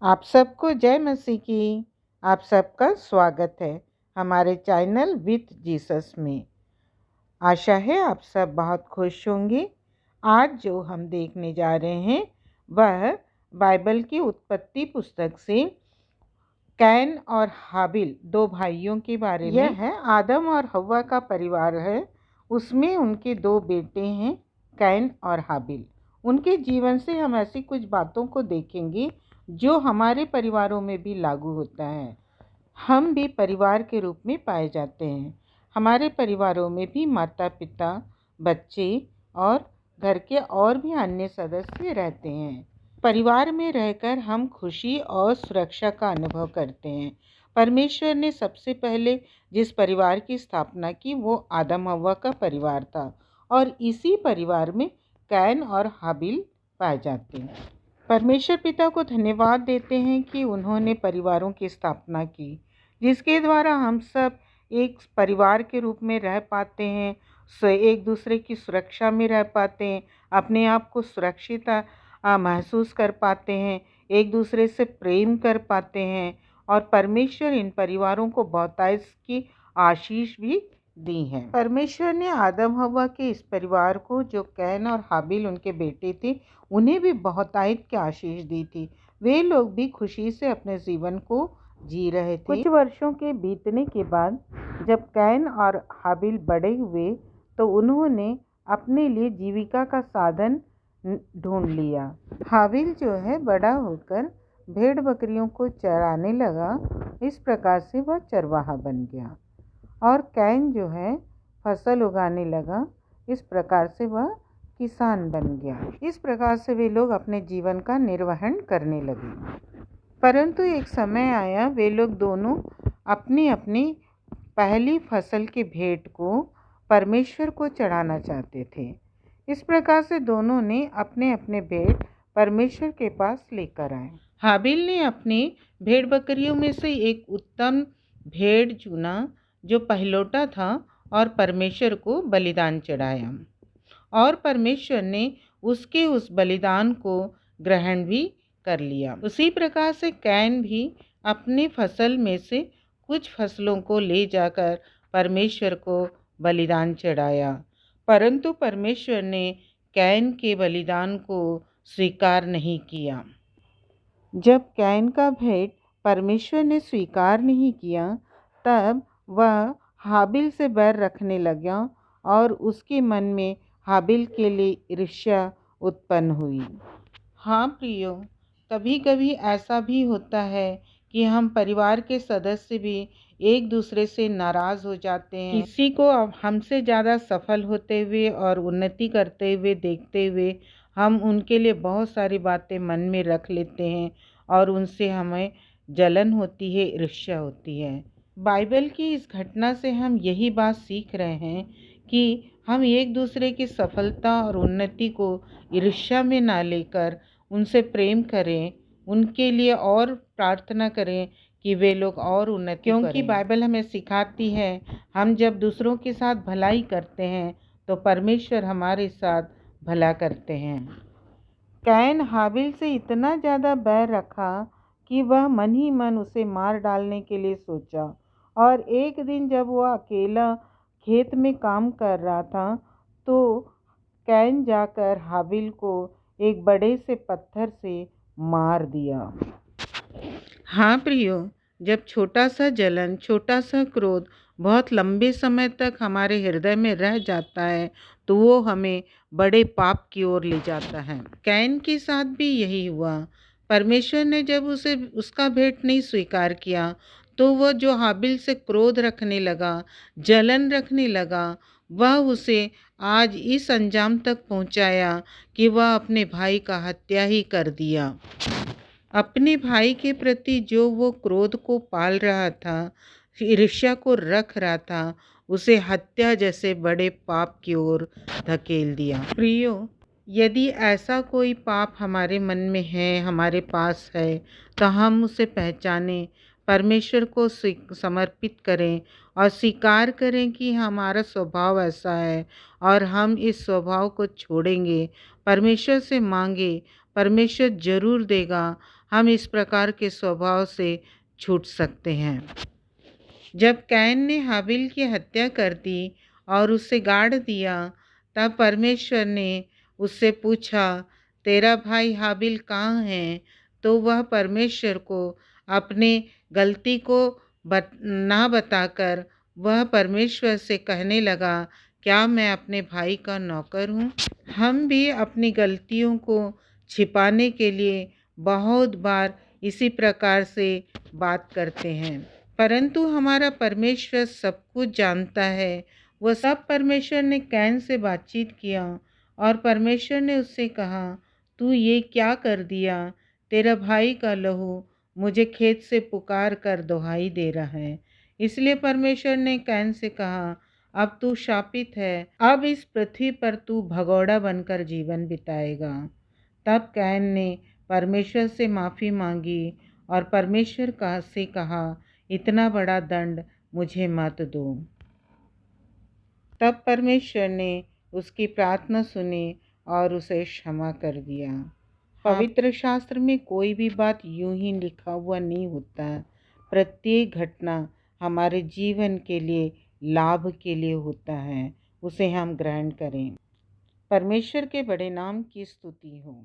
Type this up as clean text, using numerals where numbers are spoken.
आप सबको जय मसीह की। आप सबका स्वागत है हमारे चैनल विथ जीसस में। आशा है आप सब बहुत खुश होंगे। आज जो हम देखने जा रहे हैं वह बाइबल की उत्पत्ति पुस्तक से कैन और हाबिल दो भाइयों के बारे में। यह है आदम और हव्वा का परिवार है। उसमें उनके दो बेटे हैं, कैन और हाबिल। उनके जीवन से हम ऐसी कुछ बातों को देखेंगे जो हमारे परिवारों में भी लागू होता है। हम भी परिवार के रूप में पाए जाते हैं। हमारे परिवारों में भी माता पिता, बच्चे और घर के और भी अन्य सदस्य रहते हैं। परिवार में रहकर हम खुशी और सुरक्षा का अनुभव करते हैं। परमेश्वर ने सबसे पहले जिस परिवार की स्थापना की वो आदम हव्वा का परिवार था और इसी परिवार में कैन और हाबिल पाए जाते हैं। परमेश्वर पिता को धन्यवाद देते हैं कि उन्होंने परिवारों की स्थापना की जिसके द्वारा हम सब एक परिवार के रूप में रह पाते हैं, एक दूसरे की सुरक्षा में रह पाते हैं, अपने आप को सुरक्षित महसूस कर पाते हैं, एक दूसरे से प्रेम कर पाते हैं और परमेश्वर इन परिवारों को बहुतायत की आशीष भी दी हैं। परमेश्वर ने आदम हव्वा के इस परिवार को, जो कैन और हाबिल उनके बेटे थे, उन्हें भी बहुतायत की आशीष दी थी। वे लोग भी खुशी से अपने जीवन को जी रहे थे। कुछ वर्षों के बीतने के बाद जब कैन और हाबिल बड़े हुए तो उन्होंने अपने लिए जीविका का साधन ढूंढ लिया। हाबिल जो है बड़ा होकर भेड़ बकरियों को चराने लगा। इस प्रकार से वह चरवाहा बन गया और कैन जो है फसल उगाने लगा। इस प्रकार से वह किसान बन गया। इस प्रकार से वे लोग अपने जीवन का निर्वहन करने लगे। परंतु एक समय आया, वे लोग दोनों अपनी अपनी पहली फसल के भेंट को परमेश्वर को चढ़ाना चाहते थे। इस प्रकार से दोनों ने अपने अपने भेंट परमेश्वर के पास लेकर आए। हाबिल ने अपने भेड़ बकरियों में से एक उत्तम भेड़ चुना जो पहलौठा था और परमेश्वर को बलिदान चढ़ाया और परमेश्वर ने उसके उस बलिदान को ग्रहण भी कर लिया। उसी प्रकार से कैन भी अपनी फसल में से कुछ फसलों को ले जाकर परमेश्वर को बलिदान चढ़ाया, परंतु परमेश्वर ने कैन के बलिदान को स्वीकार नहीं किया। जब कैन का भेंट परमेश्वर ने स्वीकार नहीं किया तब वह हाबिल से बैर रखने लगा और उसके मन में हाबिल के लिए ईर्ष्या उत्पन्न हुई। हाँ प्रियो, कभी कभी ऐसा भी होता है कि हम परिवार के सदस्य भी एक दूसरे से नाराज़ हो जाते हैं। किसी को हमसे ज़्यादा सफल होते हुए और उन्नति करते हुए देखते हुए हम उनके लिए बहुत सारी बातें मन में रख लेते हैं और उनसे हमें जलन होती है, ईर्ष्या होती है। बाइबल की इस घटना से हम यही बात सीख रहे हैं कि हम एक दूसरे की सफलता और उन्नति को ईर्ष्या में ना लेकर उनसे प्रेम करें, उनके लिए और प्रार्थना करें कि वे लोग और उन्नति करें। क्योंकि बाइबल हमें सिखाती है हम जब दूसरों के साथ भलाई करते हैं तो परमेश्वर हमारे साथ भला करते हैं। कैन हाबिल से इतना ज़्यादा बैर रखा कि वह मन ही मन उसे मार डालने के लिए सोचा और एक दिन जब वह अकेला खेत में काम कर रहा था तो कैन जाकर हाबिल को एक बड़े से पत्थर से मार दिया। हाँ प्रियो, जब छोटा सा जलन, छोटा सा क्रोध बहुत लंबे समय तक हमारे हृदय में रह जाता है तो वो हमें बड़े पाप की ओर ले जाता है। कैन के साथ भी यही हुआ। परमेश्वर ने जब उसे उसका भेंट नहीं स्वीकार किया तो वह जो हाबिल से क्रोध रखने लगा, जलन रखने लगा, वह उसे आज इस अंजाम तक पहुंचाया कि वह अपने भाई का हत्या ही कर दिया। अपने भाई के प्रति जो वो क्रोध को पाल रहा था, ईर्ष्या को रख रहा था, उसे हत्या जैसे बड़े पाप की ओर धकेल दिया। प्रियो, यदि ऐसा कोई पाप हमारे मन में है, हमारे पास है, तो हम उसे पहचानें, परमेश्वर को समर्पित करें और स्वीकार करें कि हमारा स्वभाव ऐसा है और हम इस स्वभाव को छोड़ेंगे। परमेश्वर से मांगे, परमेश्वर जरूर देगा। हम इस प्रकार के स्वभाव से छूट सकते हैं। जब कैन ने हाबिल की हत्या कर दी और उसे गाड़ दिया, तब परमेश्वर ने उससे पूछा, तेरा भाई हाबिल कहाँ है? तो वह परमेश्वर को अपने गलती को ना बताकर वह परमेश्वर से कहने लगा, क्या मैं अपने भाई का नौकर हूँ? हम भी अपनी गलतियों को छिपाने के लिए बहुत बार इसी प्रकार से बात करते हैं, परंतु हमारा परमेश्वर सब कुछ जानता है। वह सब परमेश्वर ने कैन से बातचीत किया और परमेश्वर ने उससे कहा, तू ये क्या कर दिया? तेरा भाई का लहू मुझे खेत से पुकार कर दुहाई दे रहा है। इसलिए परमेश्वर ने कैन से कहा, अब तू शापित है, अब इस पृथ्वी पर तू भगोड़ा बनकर जीवन बिताएगा। तब कैन ने परमेश्वर से माफ़ी मांगी और परमेश्वर से कहा, इतना बड़ा दंड मुझे मत दो। तब परमेश्वर ने उसकी प्रार्थना सुनी और उसे क्षमा कर दिया। पवित्र शास्त्र में कोई भी बात यूं ही लिखा हुआ नहीं होता। प्रत्येक घटना हमारे जीवन के लिए लाभ के लिए होता है, उसे हम ग्रहण करें। परमेश्वर के बड़े नाम की स्तुति हो।